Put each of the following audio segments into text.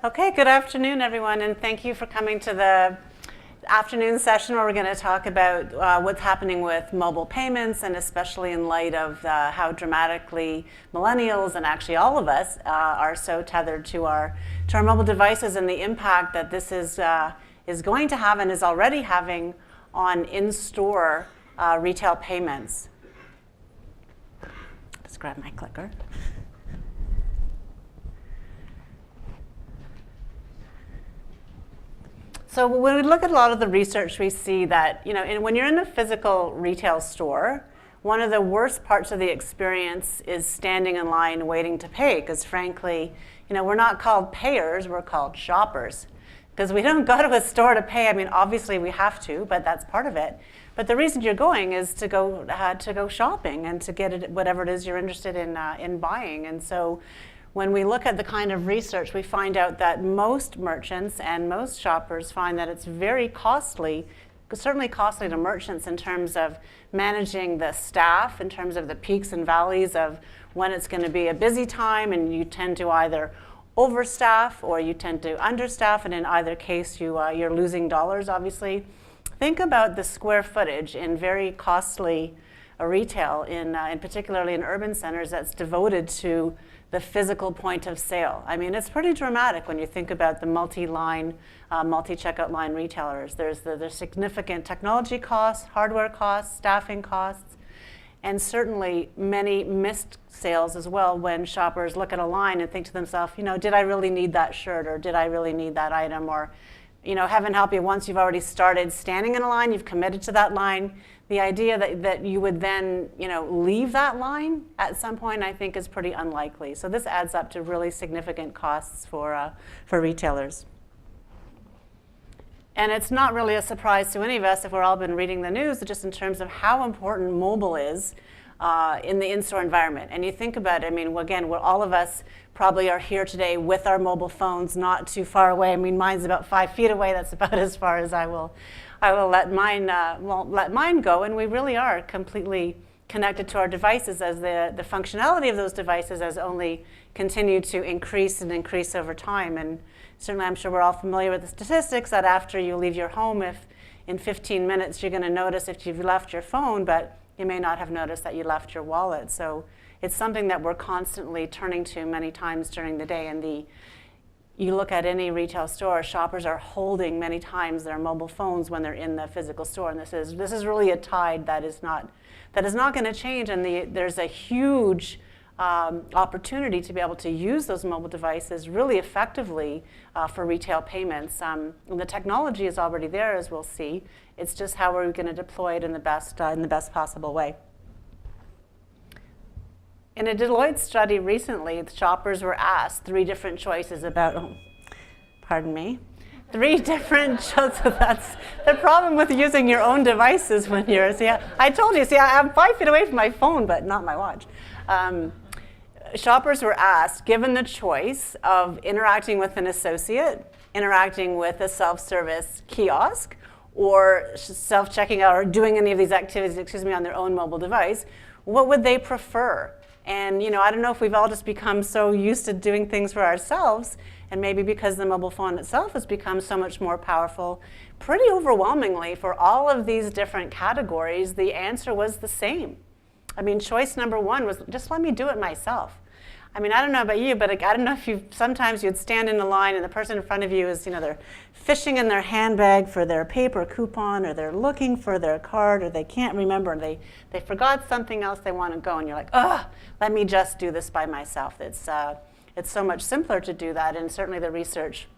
Okay, good afternoon, everyone, and thank you for coming to the afternoon session where we're going to talk about what's happening with mobile payments, and especially in light of how dramatically millennials and actually all of us are so tethered to our mobile devices, and the impact that this is going to have and is already having on in-store retail payments. Just grab my clicker. So when we look at a lot of the research, we see that, when you're in a physical retail store, one of the worst parts of the experience is standing in line waiting to pay, because frankly, we're not called payers, we're called shoppers. Because we don't go to a store to pay. I mean, obviously we have to, but that's part of it. But the reason you're going is to go shopping and to get whatever it is you're interested in buying. And so when we look at the kind of research, we find out that most merchants and most shoppers find that it's very costly, certainly costly to merchants in terms of managing the staff, in terms of the peaks and valleys of when it's going to be a busy time, and you tend to either overstaff or you tend to understaff, and in either case you're losing dollars, obviously. Think about the square footage in very costly retail, in particularly in urban centers, that's devoted to the physical point of sale. I mean, it's pretty dramatic when you think about the multi-line, multi-checkout line retailers. There's significant technology costs, hardware costs, staffing costs, and certainly many missed sales as well when shoppers look at a line and think to themselves, did I really need that shirt, or did I really need that item, or heaven help you, once you've already started standing in a line, you've committed to that line, the idea that you would then, leave that line at some point, I think is pretty unlikely. So this adds up to really significant costs for retailers. And it's not really a surprise to any of us if we've all been reading the news, just in terms of how important mobile is in the in-store environment. And you think about it, I mean, again, all of us probably are here today with our mobile phones not too far away. I mean, mine's about 5 feet away. That's about as far as I will let mine go. And we really are completely connected to our devices, as the functionality of those devices has only continued to increase and increase over time. And certainly I'm sure we're all familiar with the statistics that after you leave your home, if in 15 minutes you're going to notice if you've left your phone, but you may not have noticed that you left your wallet. So it's something that we're constantly turning to many times during the day. And you look at any retail store, shoppers are holding many times their mobile phones when they're in the physical store. And this is really a tide that is not going to change. And there's a huge opportunity to be able to use those mobile devices really effectively for retail payments. And the technology is already there, as we'll see. It's just how are we going to deploy it in the best possible way. In a Deloitte study recently, the shoppers were asked 3 different choices about, three different choices. That's the problem with using your own devices when you're, I told you, I'm 5 feet away from my phone, but not my watch. Shoppers were asked, given the choice of interacting with an associate, interacting with a self-service kiosk, or self-checking out, or doing any of these activities, on their own mobile device, what would they prefer? And I don't know if we've all just become so used to doing things for ourselves, and maybe because the mobile phone itself has become so much more powerful, pretty overwhelmingly for all of these different categories, the answer was the same. I mean, choice number 1 was just let me do it myself. I mean, I don't know about you, but I don't know if sometimes you'd stand in a line and the person in front of you is, they're fishing in their handbag for their paper coupon, or they're looking for their card, or they can't remember, and they forgot something else, they want to go, and you're like, let me just do this by myself. It's so much simpler to do that, and certainly the research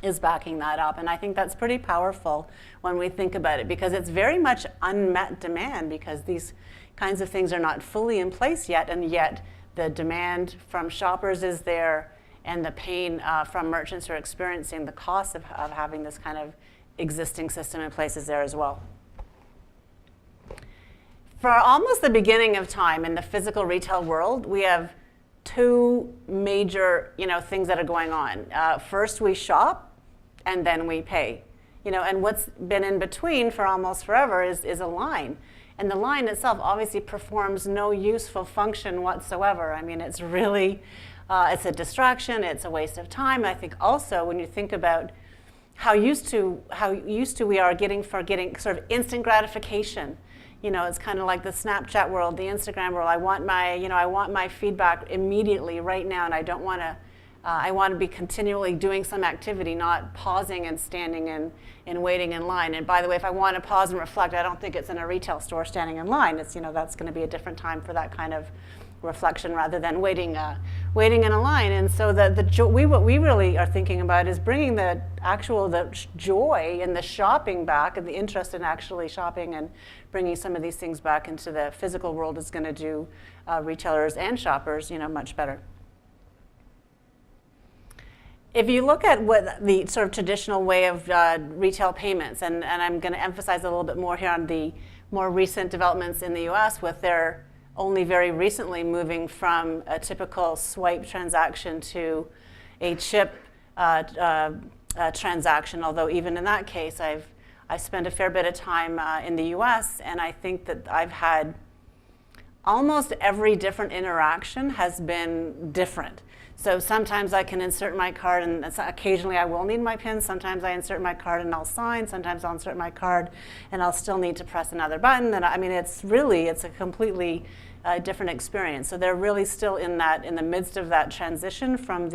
is backing that up. And I think that's pretty powerful when we think about it, because it's very much unmet demand, because these kinds of things are not fully in place yet, and yet the demand from shoppers is there, and the pain from merchants who are experiencing the cost of having this kind of existing system in place is there as well. For almost the beginning of time in the physical retail world, we have 2 major things that are going on. First, we shop, and then we pay. And what's been in between for almost forever is a line. And the line itself obviously performs no useful function whatsoever. I mean, it's really It's a distraction, it's a waste of time. I think also when you think about how used to we are getting sort of instant gratification. It's kind of like the Snapchat world, the Instagram world. I want my feedback immediately, right now, and I don't want to. I want to be continually doing some activity, not pausing and standing and waiting in line. And by the way, if I want to pause and reflect, I don't think it's in a retail store standing in line. It's that's going to be a different time for that kind of reflection rather than waiting in a line. And so what we really are thinking about is bringing the joy and the shopping back, and the interest in actually shopping, and bringing some of these things back into the physical world is going to do retailers and shoppers much better. If you look at what the sort of traditional way of retail payments, and I'm going to emphasize a little bit more here on the more recent developments in the US, with their only very recently moving from a typical swipe transaction to a chip transaction, although even in that case, I spent a fair bit of time in the US, and I think that I've had almost every different interaction has been different. So sometimes I can insert my card, and occasionally I will need my PIN. Sometimes I insert my card and I'll sign. Sometimes I'll insert my card and I'll still need to press another button. And it's a completely different experience. So they're really still in the midst of that transition from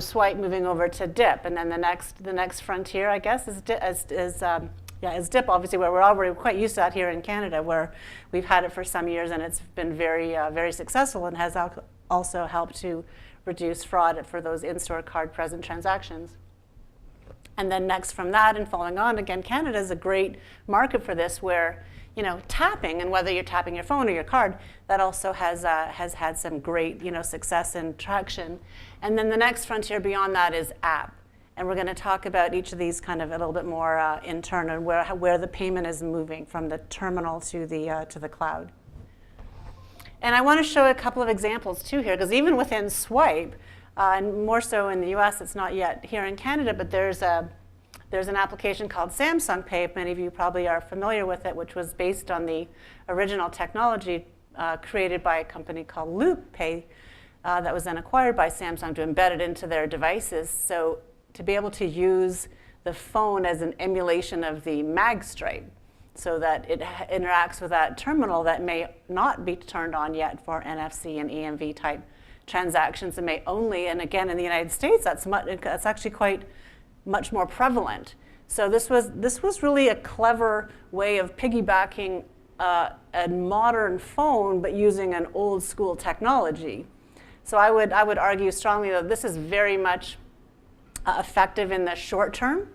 swipe moving over to dip. And then the next frontier, I guess, is dip, obviously, where we're already quite used to that here in Canada, where we've had it for some years, and it's been very, very successful, and has also helped to reduce fraud for those in-store card-present transactions. And then next from that and following on, again, Canada is a great market for this, where tapping, and whether you're tapping your phone or your card, that also has had some great success and traction. And then the next frontier beyond that is app. And we're going to talk about each of these kind of a little bit more in turn, and where the payment is moving from the terminal to the cloud. And I want to show a couple of examples too here, because even within swipe, and more so in the US, it's not yet here in Canada, but there's an application called Samsung Pay. Many of you probably are familiar with it, which was based on the original technology created by a company called Loop Pay that was then acquired by Samsung to embed it into their devices. So to be able to use the phone as an emulation of the mag stripe, so that it interacts with that terminal that may not be turned on yet for NFC and EMV type transactions. It may only, and again in the United States, that's actually quite much more prevalent. So this was really a clever way of piggybacking a modern phone, but using an old school technology. So I would argue strongly that this is very much effective in the short term.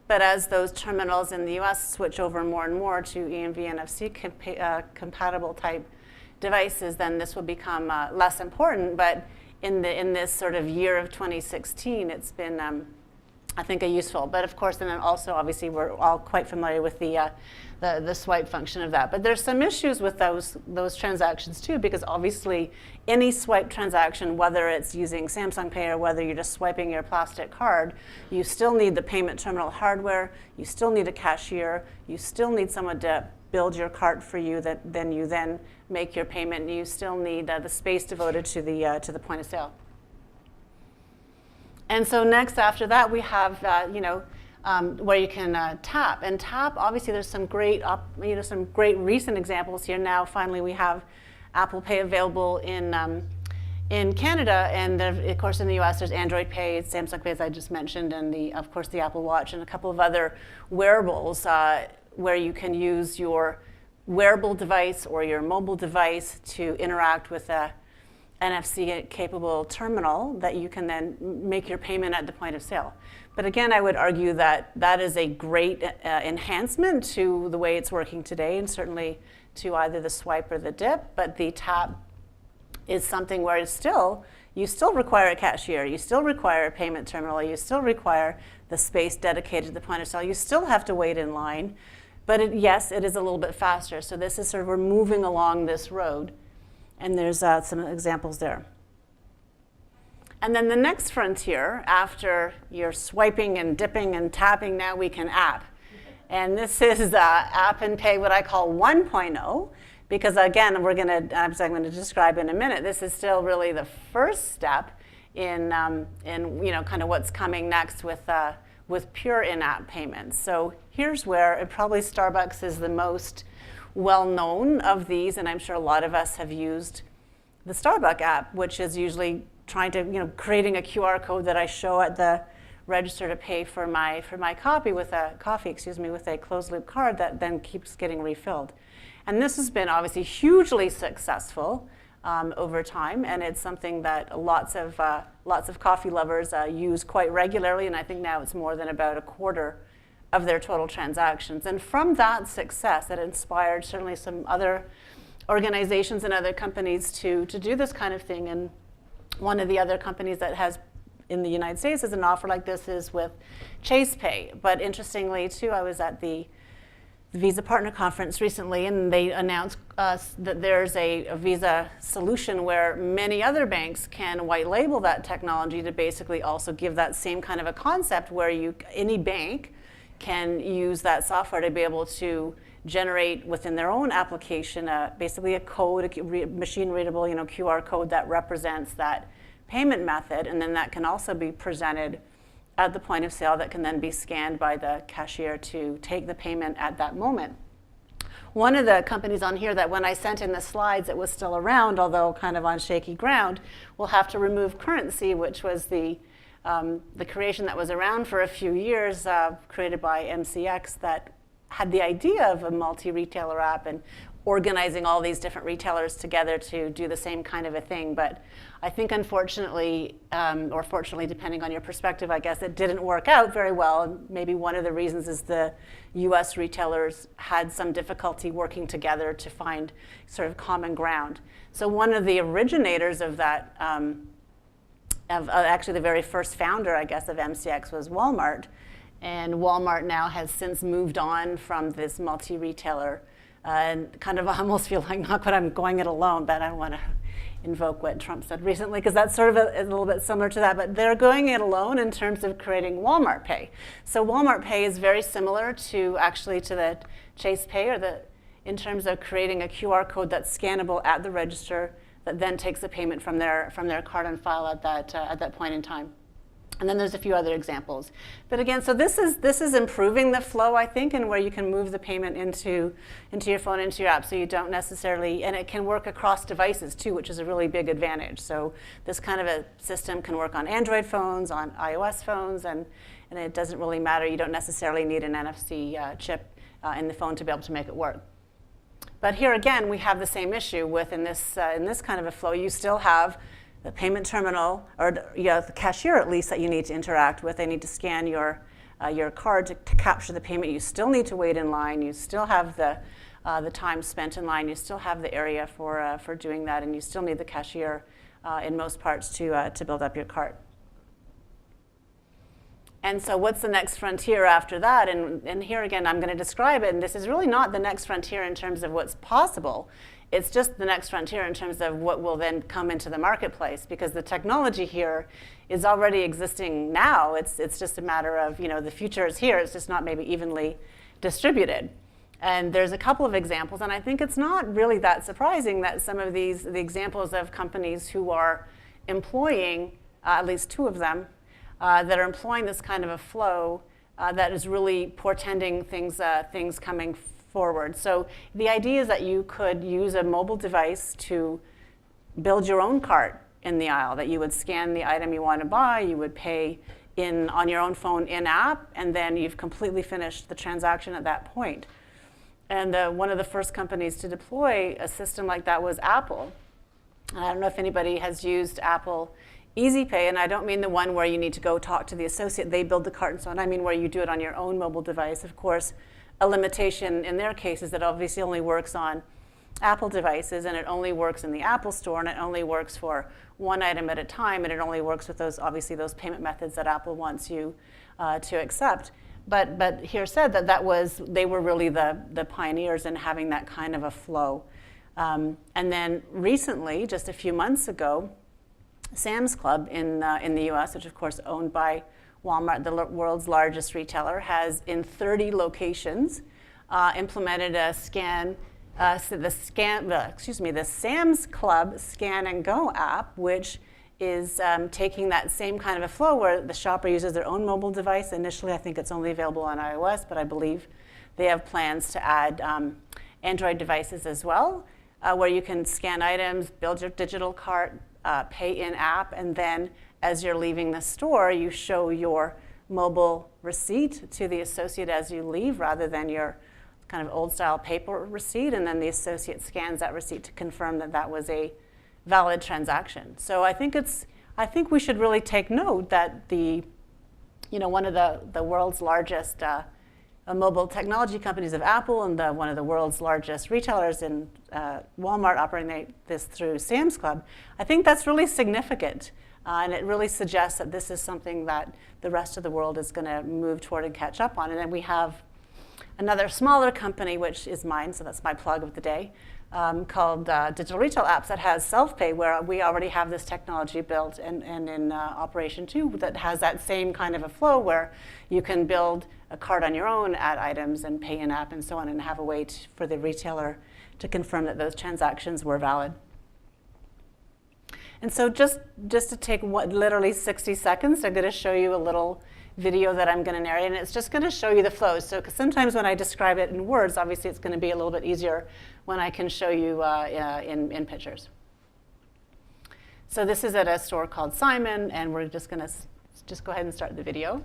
But as those terminals in the US switch over more and more to EMV NFC compatible type devices, then this will become less important. But in this sort of year of 2016, it's been, I think, a useful. But of course, and then also, obviously, we're all quite familiar with the swipe function of that. But there's some issues with those transactions too, because obviously any swipe transaction, whether it's using Samsung Pay or whether you're just swiping your plastic card, you still need the payment terminal hardware, you still need a cashier, you still need someone to build your cart for you, that then you make your payment, and you still need the space devoted to the point of sale. And so next after that, we have where you can tap. And tap, obviously, there's some great recent examples here. Now, finally, we have Apple Pay available in Canada, and of course in the US, there's Android Pay, Samsung Pay, as I just mentioned, and of course the Apple Watch, and a couple of other wearables where you can use your wearable device or your mobile device to interact with a NFC-capable terminal that you can then make your payment at the point of sale. But again, I would argue that that is a great enhancement to the way it's working today, and certainly to either the swipe or the dip. But the tap is something where you still require a cashier, you still require a payment terminal, you still require the space dedicated to the point of sale, you still have to wait in line. But yes, it is a little bit faster. So this is sort of, we're moving along this road. And there's some examples there. And then the next frontier, after you're swiping and dipping and tapping, now we can app. And this is app and pay, what I call 1.0, Because again, I'm going to describe in a minute, this is still really the first step in kind of what's coming next with pure in-app payments. So here's where, and probably Starbucks is the most well-known of these, and I'm sure a lot of us have used the Starbucks app, which is usually trying to, creating a QR code that I show at the register to pay for my coffee with a closed loop card that then keeps getting refilled. And this has been obviously hugely successful over time, and it's something that lots of coffee lovers use quite regularly, and I think now it's more than about a quarter of their total transactions. And from that success, it inspired certainly some other organizations and other companies to do this kind of thing. And one of the other companies that has in the United States has an offer like this is with Chase Pay. But interestingly, too, I was at the Visa Partner Conference recently, and they announced that there's a Visa solution where many other banks can white label that technology to basically also give that same kind of a concept where any bank can use that software to be able to generate within their own application basically a code, a machine-readable QR code that represents that payment method, and then that can also be presented at the point of sale that can then be scanned by the cashier to take the payment at that moment. One of the companies on here that when I sent in the slides it was still around, although kind of on shaky ground, will have to remove currency, which was the creation that was around for a few years, created by MCX, that had the idea of a multi-retailer app and organizing all these different retailers together to do the same kind of a thing. But I think unfortunately, or fortunately, depending on your perspective, I guess it didn't work out very well. And maybe one of the reasons is the US retailers had some difficulty working together to find sort of common ground. So one of the originators of that, actually the very first founder, I guess, of MCX was Walmart. And Walmart now has since moved on from this multi-retailer and kind of almost feel like, not that I'm going it alone, but I don't want to invoke what Trump said recently, because that's sort of a little bit similar to that, but they're going it alone in terms of creating Walmart Pay. So Walmart Pay is very similar to the Chase Pay, in terms of creating a QR code that's scannable at the register that then takes the payment from their card on file at that point in time. And then there's a few other examples. But again, so this is improving the flow, I think, and where you can move the payment into your phone, into your app, so you don't necessarily, and it can work across devices too, which is a really big advantage. So this kind of a system can work on Android phones, on iOS phones, and it doesn't really matter. You don't necessarily need an NFC chip in the phone to be able to make it work. But here again, we have the same issue with in this kind of a flow. You still have the payment terminal, or the cashier at least, that you need to interact with. They need to scan your card to capture the payment. You still need to wait in line. You still have the time spent in line. You still have the area for doing that, and you still need the cashier in most parts to build up your cart. And so what's the next frontier after that? And here again, I'm going to describe it, and this is really not the next frontier in terms of what's possible. It's just the next frontier in terms of what will then come into the marketplace, because the technology here is already existing now. It's just a matter of, the future is here. It's just not maybe evenly distributed. And there's a couple of examples, and I think it's not really that surprising that some of the examples of companies who are employing, at least two of them, that are employing this kind of a flow that is really portending things coming forward. So the idea is that you could use a mobile device to build your own cart in the aisle, that you would scan the item you want to buy, you would pay on your own phone in-app, and then you've completely finished the transaction at that point. And one of the first companies to deploy a system like that was Apple. And I don't know if anybody has used Apple Easy Pay, and I don't mean the one where you need to go talk to the associate, they build the cart and so on. I mean where you do it on your own mobile device. Of course, a limitation in their case is that obviously only works on Apple devices, and it only works in the Apple Store, and it only works for one item at a time, and it only works with those payment methods that Apple wants you to accept. But here said that they were really the pioneers in having that kind of a flow. And then recently, just a few months ago, Sam's Club in the US, which of course owned by Walmart, the world's largest retailer, has in 30 locations implemented a scan So the Sam's Club Scan and Go app, which is taking that same kind of a flow where the shopper uses their own mobile device. Initially, I think it's only available on iOS, but I believe they have plans to add Android devices as well, where you can scan items, build your digital cart, pay in app, and then as you're leaving the store, you show your mobile receipt to the associate as you leave rather than your kind of old style paper receipt, and then the associate scans that receipt to confirm that that was a valid transaction. So I think we should really take note that one of the world's largest mobile technology companies of Apple and one of the world's largest retailers in Walmart operating this through Sam's Club, I think that's really significant. And it really suggests that this is something that the rest of the world is going to move toward and catch up on. And then we have another smaller company, which is mine, so that's my plug of the day, called Digital Retail Apps that has self-pay, where we already have this technology built and in operation too, that has that same kind of a flow where you can build a cart on your own, add items, and pay in app and so on, and have a way for the retailer to confirm that those transactions were valid. And so just to take literally 60 seconds, I'm going to show you a little video that I'm going to narrate, and it's just going to show you the flows. So, because sometimes when I describe it in words, obviously it's going to be a little bit easier when I can show you in pictures. So this is at a store called Simon, and we're just going to go ahead and start the video.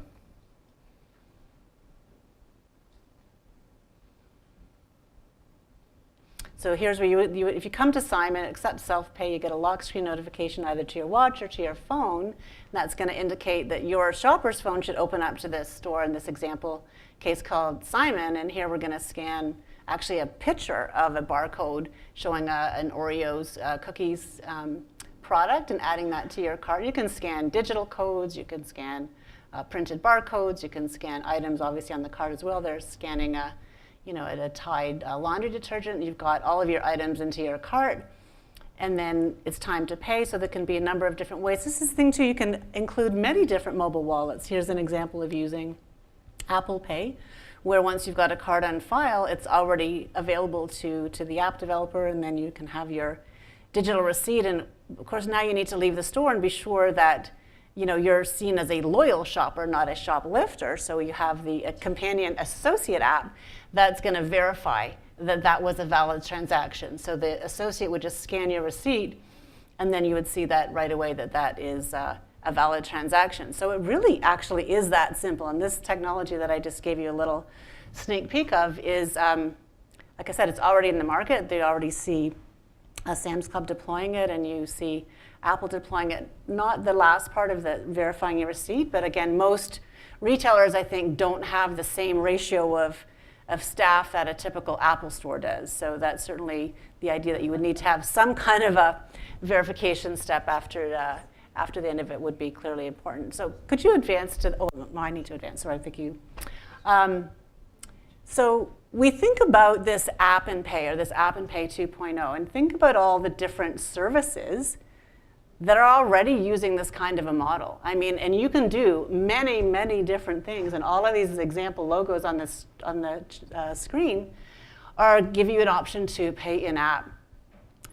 So here's where if you come to Simon, accept self-pay, you get a lock screen notification either to your watch or to your phone. And that's going to indicate that your shopper's phone should open up to this store in this example case called Simon. And here we're going to scan actually a picture of a barcode showing an Oreo's cookies product and adding that to your cart. You can scan digital codes, you can scan printed barcodes, you can scan items obviously on the cart as well. They're scanning a Tide laundry detergent. You've got all of your items into your cart, and then it's time to pay. So there can be a number of different ways. This is the thing too, you can include many different mobile wallets. Here's an example of using Apple Pay, where once you've got a card on file, it's already available to the app developer, and then you can have your digital receipt. And of course now you need to leave the store and be sure that you're seen as a loyal shopper, not a shoplifter. So you have the companion associate app that's going to verify that that was a valid transaction. So the associate would just scan your receipt, and then you would see that right away that is a valid transaction. So it really actually is that simple. And this technology that I just gave you a little sneak peek of is, like I said, it's already in the market. They already see Sam's Club deploying it, and you see Apple deploying it. Not the last part of the verifying your receipt, but again, most retailers, I think, don't have the same ratio of staff that a typical Apple store does. So that's certainly the idea that you would need to have some kind of a verification step after the end of it would be clearly important. So could you advance to, I need to advance, sorry, thank you. So we think about this App and Pay, or this App and Pay 2.0, and think about all the different services that are already using this kind of a model. I mean, and you can do many, many different things, and all of these example logos on the screen give you an option to pay in app.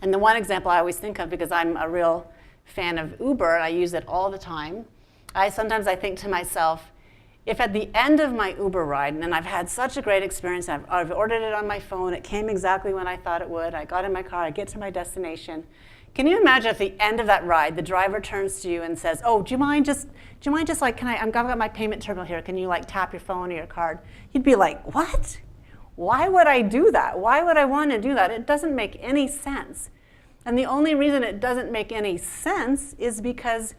And the one example I always think of, because I'm a real fan of Uber, and I use it all the time, sometimes I think to myself, if at the end of my Uber ride, and I've had such a great experience, I've ordered it on my phone, it came exactly when I thought it would, I got in my car, I get to my destination. Can you imagine if at the end of that ride, the driver turns to you and says, "Oh, do you mind just like, I've got my payment terminal here, can you like tap your phone or your card?" You'd be like, "What? Why would I do that? Why would I want to do that? It doesn't make any sense." And the only reason it doesn't make any sense is because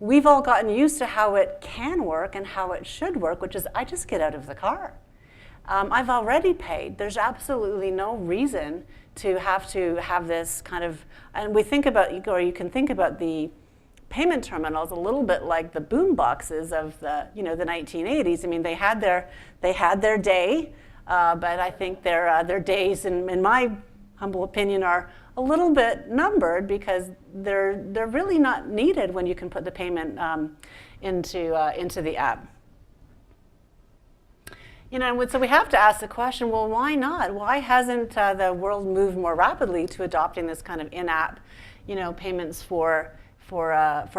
we've all gotten used to how it can work and how it should work, which is I just get out of the car. I've already paid. There's absolutely no reason to have this kind of, and we think about, or you can think about the payment terminals a little bit like the boom boxes of the 1980s. I mean, they had their day, but I think their days, in my humble opinion, are a little bit numbered because they're really not needed when you can put the payment into the app. So we have to ask the question, well, why not? Why hasn't the world moved more rapidly to adopting this kind of in-app, payments for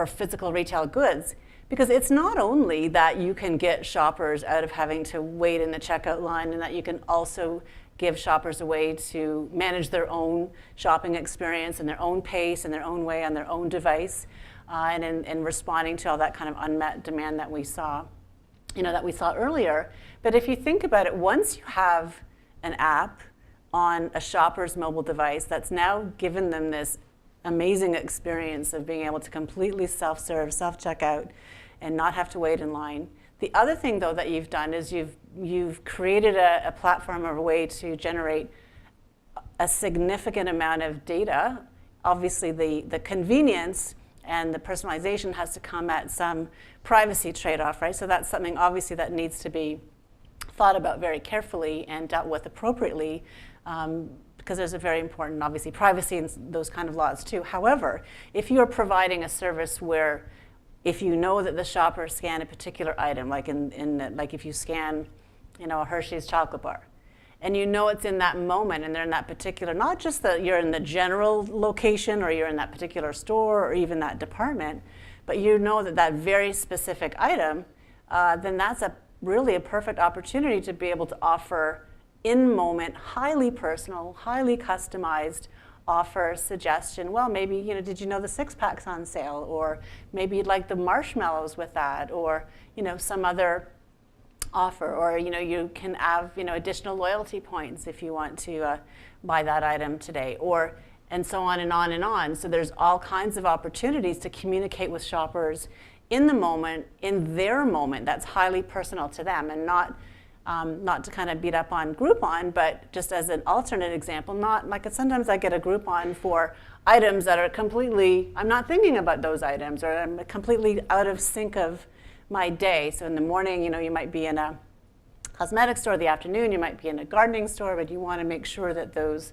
physical retail goods? Because it's not only that you can get shoppers out of having to wait in the checkout line, and that you can also give shoppers a way to manage their own shopping experience and their own pace and their own way on their own device, and in responding to all that kind of unmet demand that we saw earlier. But if you think about it, once you have an app on a shopper's mobile device that's now given them this amazing experience of being able to completely self-serve, self-checkout, and not have to wait in line. The other thing, though, that you've done is you've created a platform or a way to generate a significant amount of data. Obviously, the convenience and the personalization has to come at some privacy trade-off, right? So that's something, obviously, that needs to be thought about very carefully and dealt with appropriately, because there's a very important, obviously, privacy and those kind of laws too. However, if you are providing a service where, if you know that the shopper scanned a particular item, like like if you scan, a Hershey's chocolate bar, and you know it's in that moment, and they're in that particular, not just that you're in the general location or you're in that particular store or even that department, but you know that very specific item, then that's really a perfect opportunity to be able to offer in-moment, highly personal, highly customized offer, suggestion. Well, maybe, did you know the 6-pack's on sale? Or maybe you'd like the marshmallows with that, or, some other offer. Or, you can have, additional loyalty points if you want to buy that item today, or, and so on and on and on. So there's all kinds of opportunities to communicate with shoppers in the moment, in their moment, that's highly personal to them, and not to kind of beat up on Groupon, but just as an alternate example, not like sometimes I get a Groupon for items that are completely, I'm not thinking about those items, or I'm completely out of sync of my day. So in the morning, you might be in a cosmetics store, the afternoon, you might be in a gardening store, but you want to make sure that those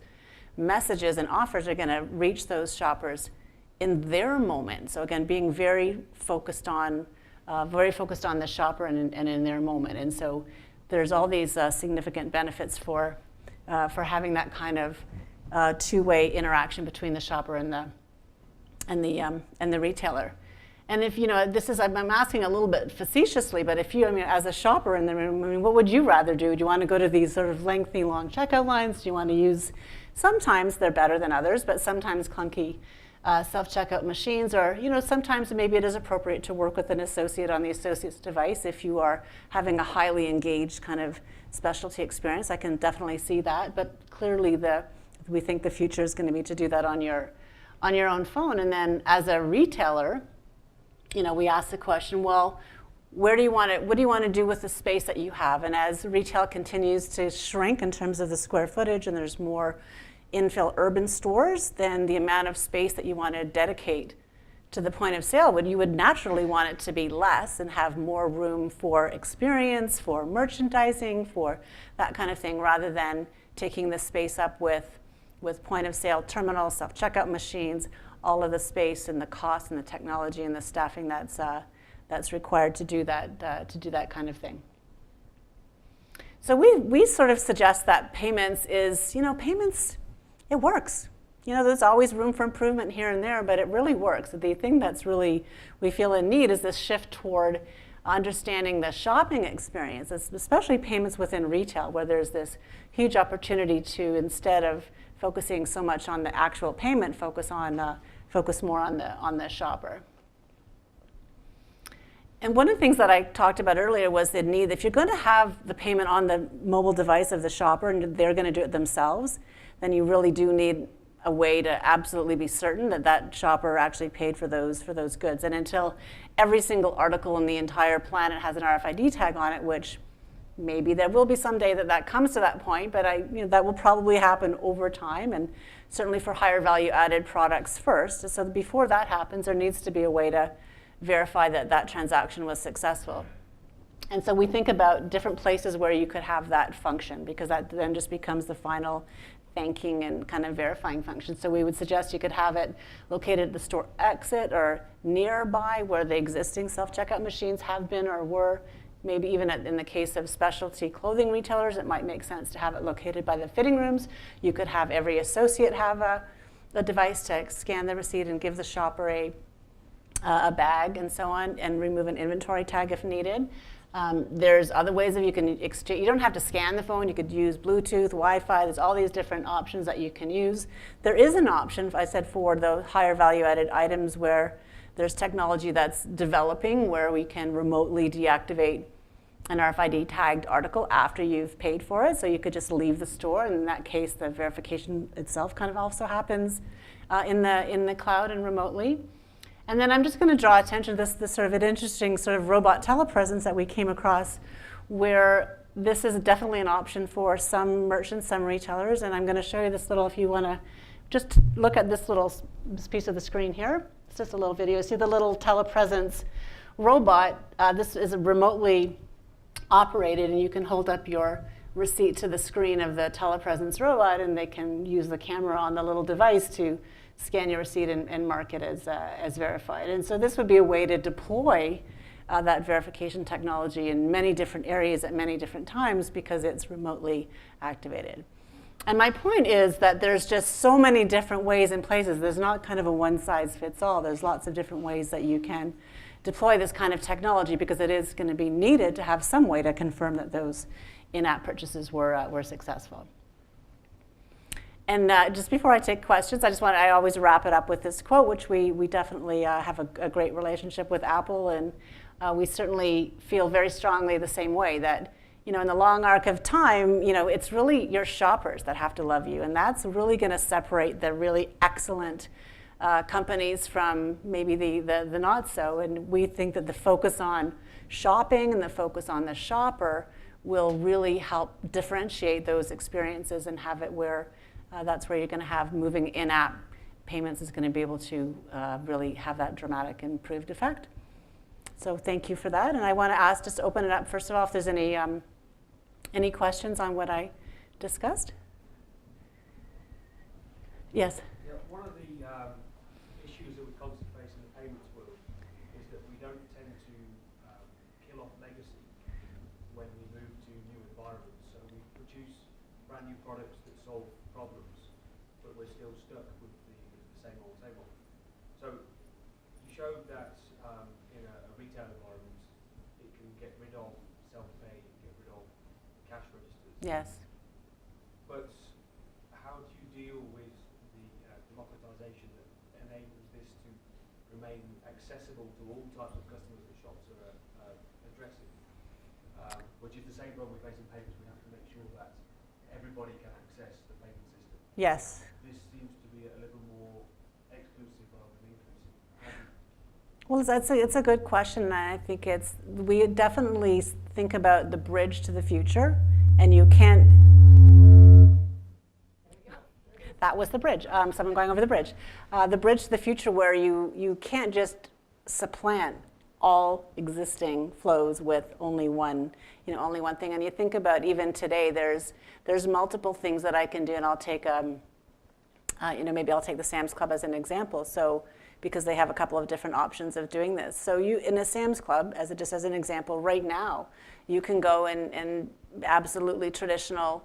messages and offers are going to reach those shoppers in their moment. So again, being very focused on the shopper and in their moment. And so there's all these significant benefits for having that kind of two-way interaction between the shopper and the retailer. And if I'm asking a little bit facetiously, but if as a shopper in the room, what would you rather do? Do you want to go to these sort of lengthy, long checkout lines? Do you want to use? Sometimes they're better than others, but sometimes clunky self-checkout machines, or sometimes maybe it is appropriate to work with an associate on the associate's device if you are having a highly engaged kind of specialty experience. I can definitely see that, but clearly we think the future is going to be to do that on your own phone. And then as a retailer, we ask the question, well, what do you want to do with the space that you have? And as retail continues to shrink in terms of the square footage, and there's more infill urban stores, then the amount of space that you want to dedicate to the point of sale, you would naturally want it to be less and have more room for experience, for merchandising, for that kind of thing, rather than taking the space up with point of sale terminals, self-checkout machines, all of the space and the cost and the technology and the staffing that's required to do that kind of thing. So we sort of suggest that payments is, it works. There's always room for improvement here and there, but it really works. The thing that's really we feel in need is this shift toward understanding the shopping experience, especially payments within retail, where there's this huge opportunity to, instead of focusing so much on the actual payment, focus more on the shopper. And one of the things that I talked about earlier was the need, if you're going to have the payment on the mobile device of the shopper and they're going to do it themselves, then you really do need a way to absolutely be certain that shopper actually paid for those goods. And until every single article in the entire planet has an RFID tag on it, which maybe there will be someday that comes to that point, but that will probably happen over time, and certainly for higher value added products first. So before that happens, there needs to be a way to verify that transaction was successful. And so we think about different places where you could have that function, because that then just becomes the final thanking and kind of verifying function. So we would suggest you could have it located at the store exit or nearby where the existing self-checkout machines have been or were Maybe even in the case of specialty clothing retailers, it might make sense to have it located by the fitting rooms. You could have every associate have a device to scan the receipt and give the shopper a bag and so on, and remove an inventory tag if needed. There's other ways that you can exchange. You don't have to scan the phone. You could use Bluetooth, Wi-Fi. There's all these different options that you can use. There is an option, I said, for the higher value-added items where there's technology that's developing where we can remotely deactivate an RFID tagged article after you've paid for it. So you could just leave the store, and in that case, the verification itself kind of also happens in the cloud and remotely. And then I'm just going to draw attention to this sort of an interesting sort of robot telepresence that we came across, where this is definitely an option for some merchants, some retailers. And I'm going to show you this little, if you want to just look at this piece of the screen here. It's just a little video. See the little telepresence robot. This is remotely operated, and you can hold up your receipt to the screen of the telepresence robot, and they can use the camera on the little device to scan your receipt and mark it as verified. And so this would be a way to deploy that verification technology in many different areas at many different times because it's remotely activated. And my point is that there's just so many different ways and places. There's not kind of a one-size-fits-all. There's lots of different ways that you can deploy this kind of technology because it is going to be needed to have some way to confirm that those in-app purchases were successful. And just before I take questions, I always wrap it up with this quote, which we definitely have a great relationship with Apple, and we certainly feel very strongly the same way that, in the long arc of time, it's really your shoppers that have to love you, and that's really going to separate the really excellent companies from maybe the not so. And we think that the focus on shopping and the focus on the shopper will really help differentiate those experiences and have it where that's where you're going to have moving in-app payments is going to be able to really have that dramatic improved effect. So thank you for that. And I want to ask, just to open it up, first of all, if there's any questions on what I discussed? Yes? Yeah, one of the issues that we constantly face in the payments world is that we don't tend to kill off legacy when we move to new environments. So we produce brand new products that solve problems, but we're still stuck with the same old, same old. So you showed that in a retail environment, it can get rid of self-pay, it can get rid of cash registers. Yes. But how do you deal with the democratization that enables this to remain accessible to all types of customers that shops are addressing? Which is the same problem we face in payments. We have to make sure that everybody can access the payment system. Yes. This seems to be a little more exclusive rather than inclusive. Well, it's a good question, and I think we definitely think about the bridge to the future, and you can't. That was the bridge. Someone going over the bridge. The bridge to the future, where you can't just supplant all existing flows with only one thing. And you think about even today, there's multiple things that I can do, and I'll take maybe I'll take the Sam's Club as an example. So because they have a couple of different options of doing this. So you in a Sam's Club, just as an example, right now, you can go and absolutely traditional,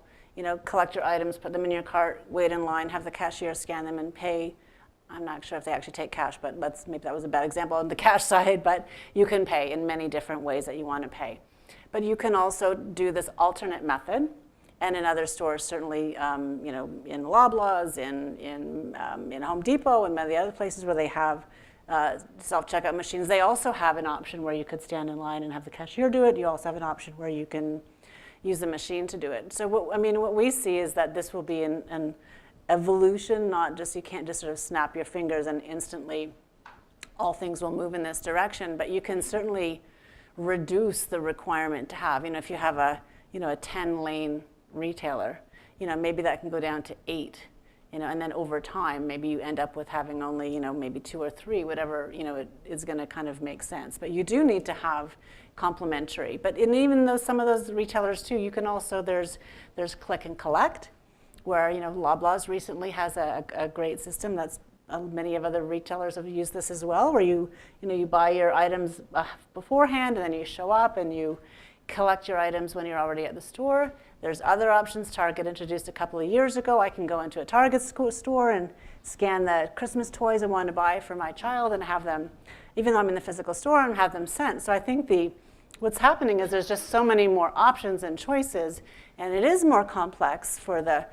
collect your items, put them in your cart, wait in line, have the cashier scan them and pay. I'm not sure if they actually take cash, but maybe that was a bad example on the cash side, but you can pay in many different ways that you want to pay. But you can also do this alternate method, and in other stores, certainly, in Loblaws, in Home Depot, and many other places where they have self-checkout machines, they also have an option where you could stand in line and have the cashier do it. You also have an option where you can use the machine to do it. So what we see is that this will be an evolution, not just, you can't just sort of snap your fingers and instantly all things will move in this direction, but you can certainly reduce the requirement to have, if you have a 10-lane retailer, maybe that can go down to 8, and then over time, maybe you end up with having only, maybe 2 or 3, whatever, it is going to kind of make sense. But you do need to have complementary. But even though some of those retailers too, you can also, there's click and collect, where, Loblaws recently has a great system that's many of other retailers have used this as well, where you buy your items beforehand and then you show up and you collect your items when you're already at the store. There's other options. Target introduced a couple of years ago. I can go into a Target store and scan the Christmas toys I want to buy for my child and have them, even though I'm in the physical store, and have them sent. So I think what's happening is there's just so many more options and choices, and it is more complex for the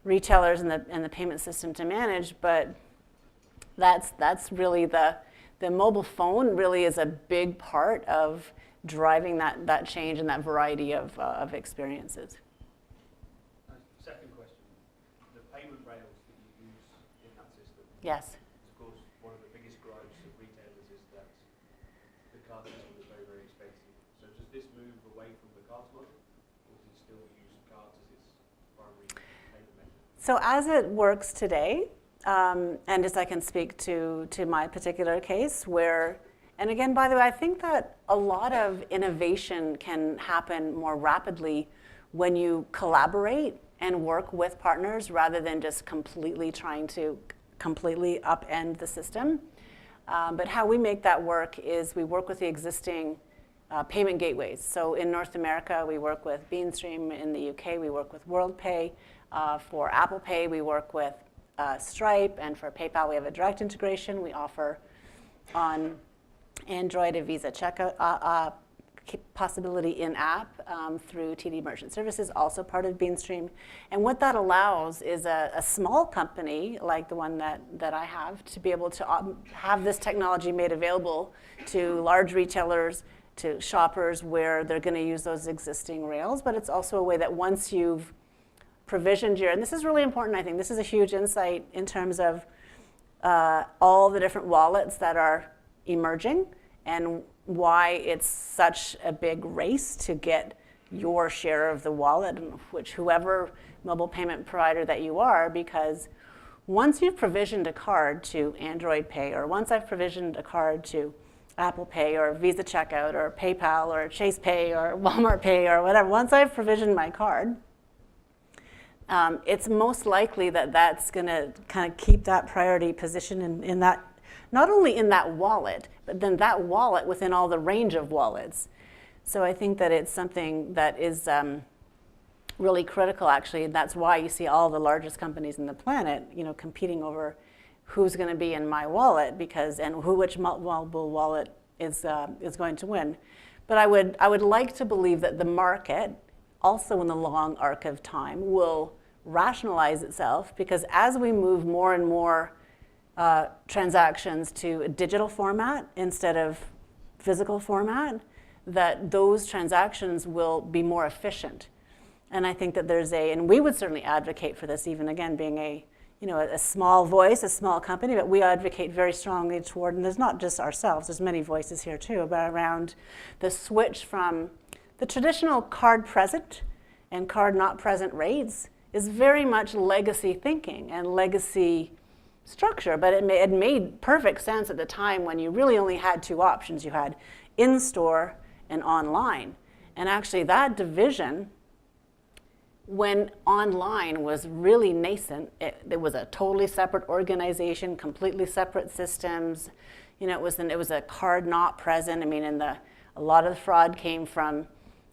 retailers and the payment system to manage, but that's really the mobile phone really is a big part of driving that change and that variety of experiences. Second question, the payment rails that you use in that system. Yes. Of course, one of the biggest gripes of retailers is that the card system is very, very expensive. So does this move away from the cards model, or does it still use cards as its primary payment method? So as it works today, and as I can speak to my particular case, and again, by the way, I think that a lot of innovation can happen more rapidly when you collaborate and work with partners rather than just completely trying to upend the system. But how we make that work is we work with the existing payment gateways. So in North America, we work with Beanstream. In the UK, we work with WorldPay. For Apple Pay, we work with Stripe. And for PayPal, we have a direct integration. We offer on Android a Visa checkout possibility in-app through TD Merchant Services, also part of Beanstream. And what that allows is a small company like the one that I have to be able to have this technology made available to large retailers, to shoppers where they're going to use those existing rails. But it's also a way that once you've provisioned and this is really important, I think. This is a huge insight in terms of all the different wallets that are emerging and why it's such a big race to get your share of the wallet, which whoever mobile payment provider that you are, because once you've provisioned a card to Android Pay, or once I've provisioned a card to Apple Pay or Visa Checkout or PayPal or Chase Pay or Walmart Pay or whatever, once I've provisioned my card, it's most likely that that's going to kind of keep that priority position in that, not only in that wallet, but then that wallet within all the range of wallets. So I think that it's something that is really critical, actually. And that's why you see all the largest companies in the planet, competing over who's going to be in my wallet, which mobile wallet is going to win. But I would like to believe that the market, also in the long arc of time, will rationalize itself, because as we move more and more transactions to a digital format instead of physical format, that those transactions will be more efficient. And I think that and we would certainly advocate for this, even again being a small voice, a small company, but we advocate very strongly toward, and there's not just ourselves, there's many voices here too, but around the switch from the traditional card present and card not present rates is very much legacy thinking and legacy structure, but it made perfect sense at the time when you really only had two options. You had in-store and online. And actually that division, when online was really nascent, it was a totally separate organization, completely separate systems. It was a card not present. I mean, a lot of the fraud came from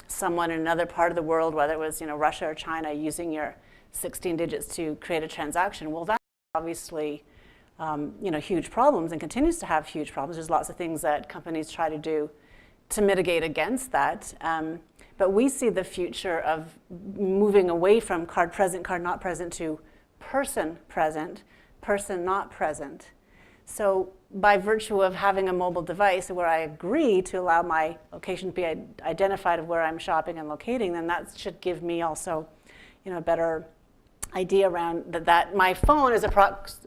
someone in another part of the world, whether it was Russia or China, using your 16 digits to create a transaction. Well, that's obviously huge problems and continues to have huge problems. There's lots of things that companies try to do to mitigate against that. But we see the future of moving away from card present, card not present to person present, person not present. So by virtue of having a mobile device where I agree to allow my location to be identified of where I'm shopping and locating, then that should give me also a better idea around that my phone is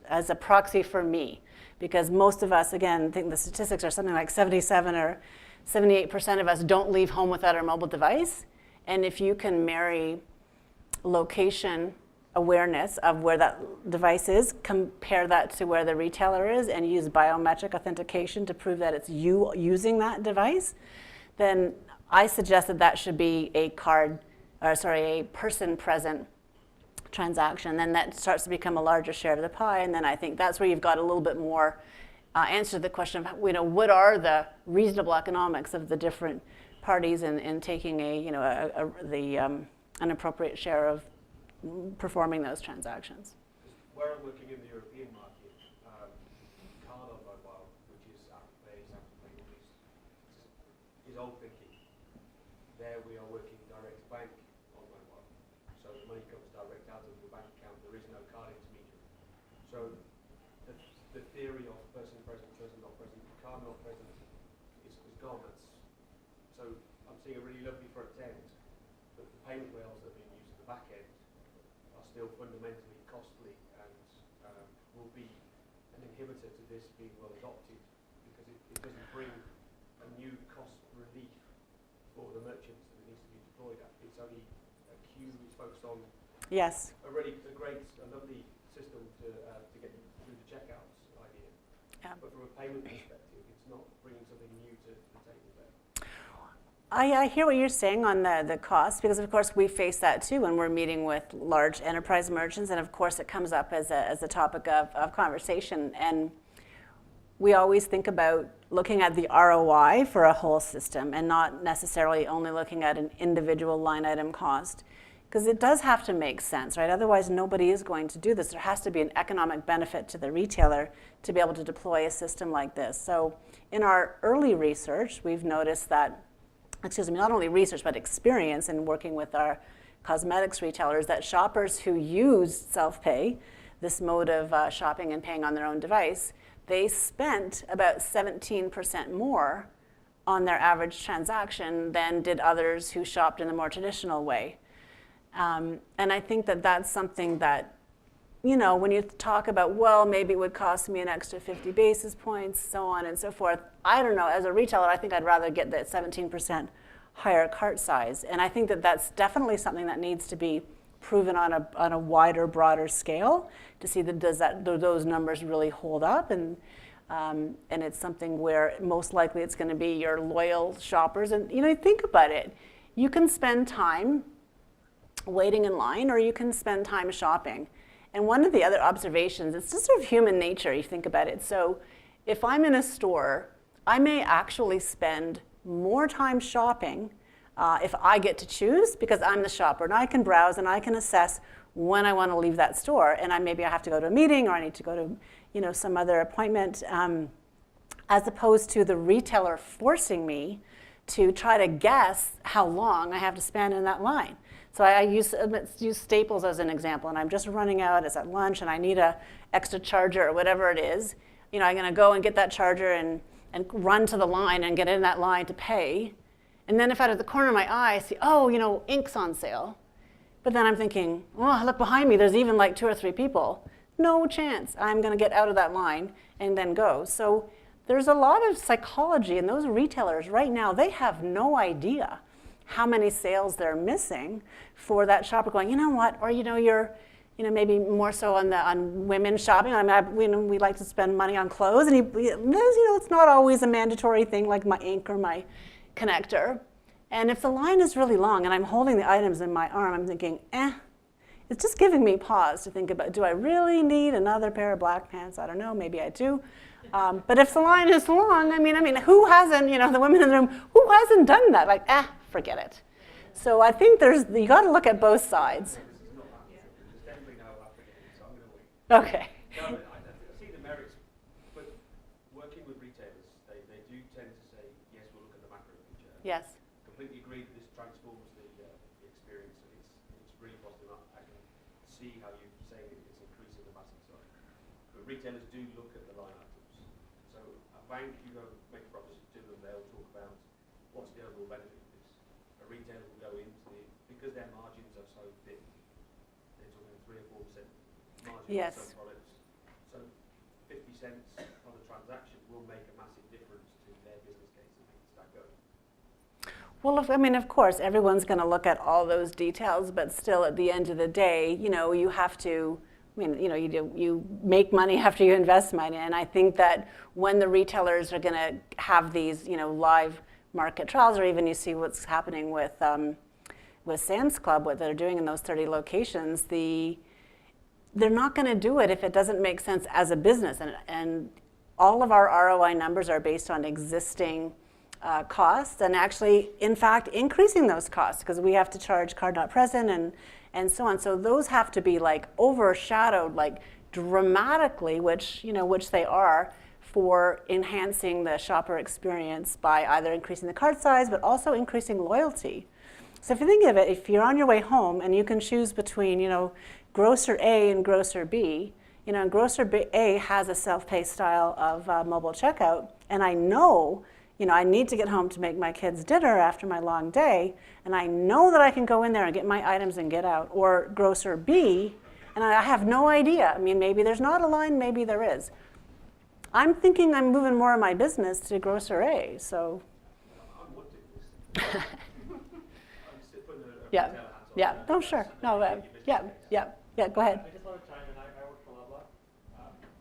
as a proxy for me. Because most of us, again, I think the statistics are something like 77 or 78% of us don't leave home without our mobile device. And if you can marry location awareness of where that device is, compare that to where the retailer is, and use biometric authentication to prove that it's you using that device, then I suggest that should be a person present transaction. Then that starts to become a larger share of the pie, and then I think that's where you've got a little bit more answer to the question of, what are the reasonable economics of the different parties in taking an appropriate share of performing those transactions. Where I'm working in the European market, card on mobile, which is Apple Pay, Samsung Pay, is old thinking. There we are working direct to bank on mobile. So the money comes direct out of the bank account. There is no card intermediary. So the theory of person present, person not present, card not present is gone. So I'm seeing a really lovely front end, but the payment rails that are being used at the back end are still fundamentally costly and will be an inhibitor to this being well adopted, because it doesn't bring a new cost relief for the merchants that it needs to be deployed at. It's only a queue is focused on Yes. a lovely system to get through the checkouts idea. Yeah. But from a payment perspective, it's not bringing something new to the table there. I hear what you're saying on the cost, because of course we face that too when we're meeting with large enterprise merchants, and of course it comes up as a topic of conversation. And we always think about looking at the ROI for a whole system and not necessarily only looking at an individual line item cost, because it does have to make sense, right? Otherwise nobody is going to do this. There has to be an economic benefit to the retailer to be able to deploy a system like this. So in our early research, we've noticed that, not only research, but experience in working with our cosmetics retailers, that shoppers who use self-pay, this mode of shopping and paying on their own device, they spent about 17% more on their average transaction than did others who shopped in the more traditional way. And I think that that's something that, when you talk about, well, maybe it would cost me an extra 50 basis points, so on and so forth. I don't know, as a retailer, I think I'd rather get that 17% higher cart size. And I think that that's definitely something that needs to be proven on a wider, broader scale to see that do those numbers really hold up. And it's something where most likely it's going to be your loyal shoppers. And think about it. You can spend time waiting in line, or you can spend time shopping. And one of the other observations, it's just sort of human nature, you think about it. So if I'm in a store, I may actually spend more time shopping if I get to choose, because I'm the shopper and I can browse and I can assess when I want to leave that store, and maybe I have to go to a meeting or I need to go to some other appointment, as opposed to the retailer forcing me to try to guess how long I have to spend in that line. So let's use Staples as an example, and I'm just running out, it's at lunch, and I need a extra charger or whatever it is. I'm going to go and get that charger and run to the line and get in that line to pay. And then if out of the corner of my eye I see, ink's on sale. But then I'm thinking, oh, look behind me, there's even like 2 or 3 people. No chance I'm going to get out of that line and then go. So there's a lot of psychology, and those retailers right now, they have no idea how many sales they're missing for that shopper going, you know what, or you're maybe more so on women shopping. We like to spend money on clothes, and it's not always a mandatory thing like my ink or my connector. And if the line is really long and I'm holding the items in my arm, I'm thinking, it's just giving me pause to think about, do I really need another pair of black pants? I don't know, maybe I do. But if the line is long, I mean, who hasn't, the women in the room, who hasn't done that? Like, forget it. So I think you got to look at both sides. Okay. No, I see the merits, but working with retailers, they do tend to say, yes, we'll look at the macro picture. Yes. Completely agree that this transforms the experience, and it's really positive. I can see how you're saying it's increasing the basket size. But retailers do look at the line items. So a bank, you go make a proposition to them, they'll talk about what's the overall benefit of this. A retailer will go into it, because their margins are so thin, they're talking 3 or 4% margin Yes. on some products. So 50 cents on a transaction will make a massive difference to their business case and make it stack up. Well, of course, everyone's going to look at all those details, but still, at the end of the day, you have to. You make money after you invest money, and I think that when the retailers are going to have these, live market trials, or even you see what's happening with Sam's Club, what they're doing in those 30 locations, they're not going to do it if it doesn't make sense as a business. And all of our ROI numbers are based on existing costs, and actually, in fact, increasing those costs because we have to charge card not present and so on. So those have to be like overshadowed, like dramatically, which they are, for enhancing the shopper experience by either increasing the cart size, but also increasing loyalty. So if you think of it, if you're on your way home and you can choose between, grocer A and grocer B, and grocer A has a self-pay style of mobile checkout, and I know, I need to get home to make my kids dinner after my long day, and I know that I can go in there and get my items and get out. Or grocer B, and I have no idea. I mean, maybe there's not a line, maybe there is. I'm thinking I'm moving more of my business to grocer A, so. Yeah, yeah, no, sure, no, yeah, go ahead. I just want to chime in. I work for Loblaw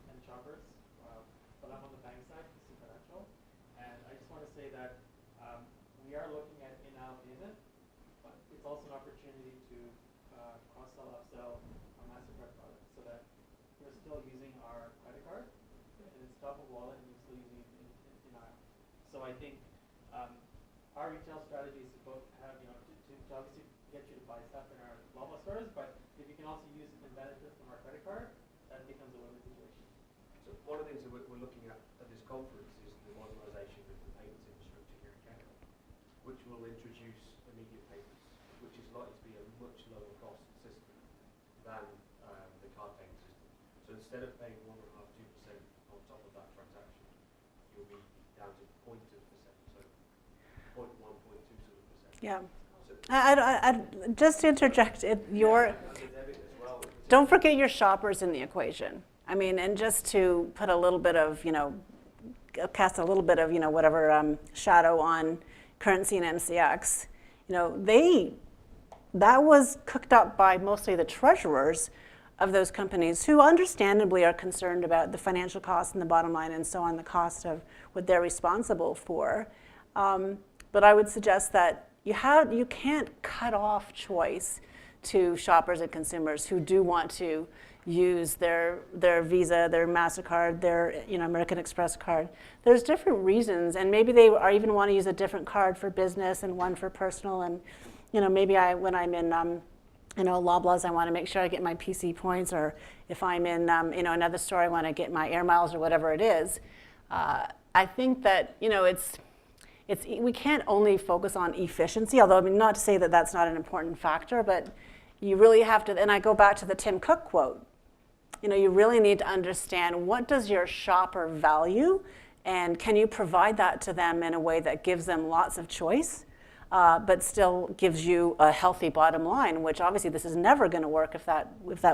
and Shoppers, but I'm on the bank side, it's financial. And I just want to say that we are looking at in-aisle payment, but it's also an opportunity to cross-sell, upsell our MasterCard product so that you're still using our credit card, and it's top of wallet, and you're still using it in-aisle. So I think our retail strategy is to both have, to obviously get you to buy stuff in our Loblaw stores, but if you can also use and benefit from our credit card, that becomes a win-win situation. So one of the things that we're looking at this conference is the modernisation of the payments infrastructure here in Canada, which will introduce immediate payments, which is likely to be a much lower cost system than the card payment system. So instead of paying 1.5%, 2% on top of that transaction, you'll be down to 0.2%, so 0.1, 0.2%. Yeah. I just to interject, don't forget your shoppers in the equation. I mean, and just to put a little bit of, cast a little bit of, whatever shadow on currency and MCX, that was cooked up by mostly the treasurers of those companies who understandably are concerned about the financial cost and the bottom line and so on, the cost of what they're responsible for. But I would suggest that you can't cut off choice to shoppers and consumers who do want to use their Visa, their MasterCard, their American Express card. There's different reasons, and maybe they even want to use a different card for business and one for personal. And maybe when I'm in Loblaws, I want to make sure I get my PC points, or if I'm in another store, I want to get my air miles or whatever it is. I think that we can't only focus on efficiency, although not to say that that's not an important factor, but you really have to, and I go back to the Tim Cook quote, you really need to understand what does your shopper value, and can you provide that to them in a way that gives them lots of choice, but still gives you a healthy bottom line, which obviously this is never going to work if that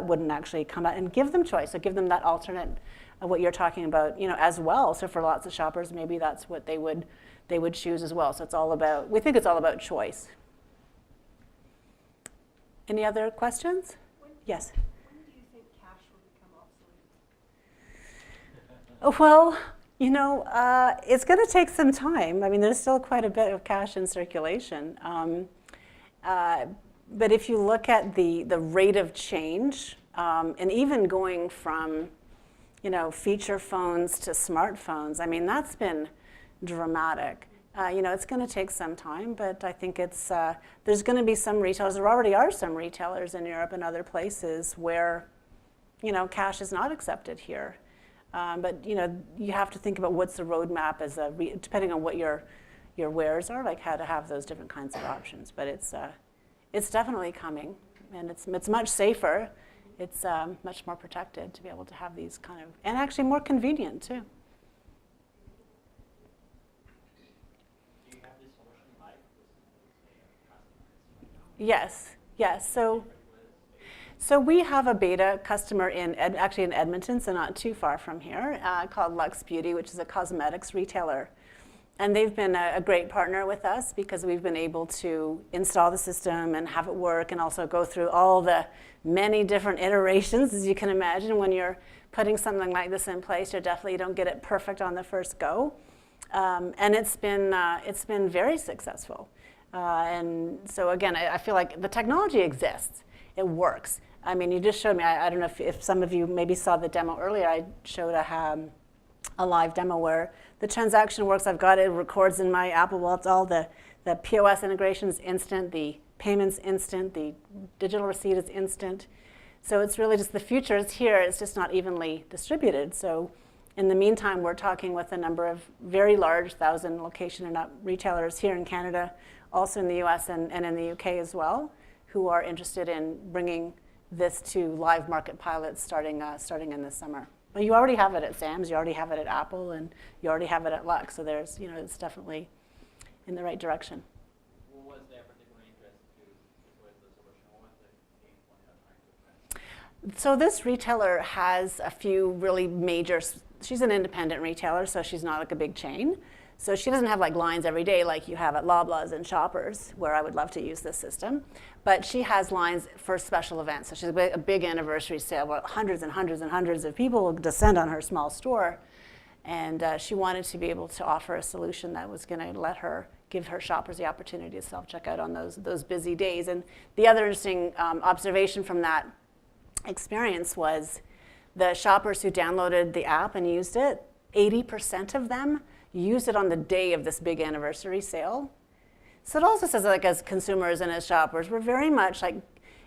wouldn't actually come out, and give them choice, so give them that alternate of what you're talking about, as well. So for lots of shoppers, maybe that's what they would choose as well. So we think it's all about choice. Any other questions? Yes? When do you think cash will become obsolete? Well, it's going to take some time. I mean, there's still quite a bit of cash in circulation. But if you look at the rate of change, and even going from, feature phones to smartphones, I mean, that's been dramatic. It's going to take some time, but I think there's going to be some retailers. There already are some retailers in Europe and other places where, cash is not accepted here. But you have to think about what's the roadmap depending on what your wares are, like how to have those different kinds of options. But it's definitely coming, and it's much safer. It's much more protected to be able to have these and actually more convenient too. Yes. So we have a beta customer actually in Edmonton, so not too far from here, called Luxe Beauty, which is a cosmetics retailer. And they've been a great partner with us because we've been able to install the system and have it work, and also go through all the many different iterations. As you can imagine, when you're putting something like this in place, you don't get it perfect on the first go. And it's been very successful. And so again, I feel like the technology exists. It works. I mean, you just showed me, I don't know if some of you maybe saw the demo earlier, I showed a live demo where the transaction works. I've got it records in my Apple Wallet. It's all the POS integration is instant, the payments instant, the digital receipt is instant. So it's really just the future is here. It's just not evenly distributed. So in the meantime, we're talking with a number of very large 1,000 location and up retailers here in Canada, also in the US and in the UK as well, who are interested in bringing this to live market pilots starting in the summer. But you already have it at Sam's, you already have it at Apple, and you already have it at Lux. So there's, it's definitely in the right direction. What was their particular interest with the solution? What was the main point they're trying to address? So this retailer has a few really major, she's an independent retailer, so she's not like a big chain. So she doesn't have like lines every day like you have at Loblaws and Shoppers, where I would love to use this system. But she has lines for special events. So she's a big anniversary sale where hundreds and hundreds and hundreds of people will descend on her small store. And she wanted to be able to offer a solution that was going to give her shoppers the opportunity to self-checkout on those busy days. And the other interesting observation from that experience was the shoppers who downloaded the app and used it, 80% of them used it on the day of this big anniversary sale. So it also says, like, as consumers and as shoppers, we're very much like,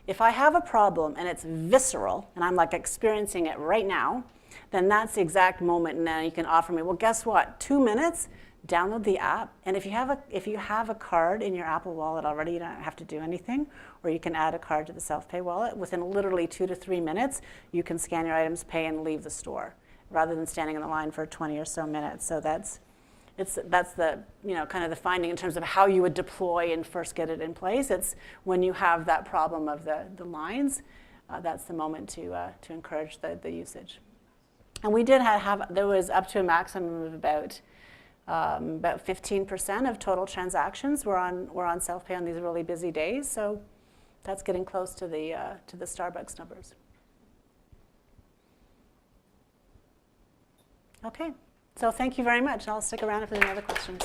if I have a problem and it's visceral and I'm like experiencing it right now, then that's the exact moment. And then you can offer me, well, guess what? 2 minutes, download the app. And if you have a card in your Apple Wallet already, you don't have to do anything. Or you can add a card to the self-pay wallet. Within literally 2 to 3 minutes, you can scan your items, pay, and leave the store, rather than standing in the line for 20 or so minutes. So that's the kind of the finding in terms of how you would deploy and first get it in place. It's when you have that problem of the lines, that's the moment to encourage the usage. And we did there was up to a maximum of about 15% of total transactions were on self-pay on these really busy days. So that's getting close to the Starbucks numbers. Okay. So thank you very much. I'll stick around if there's any other questions.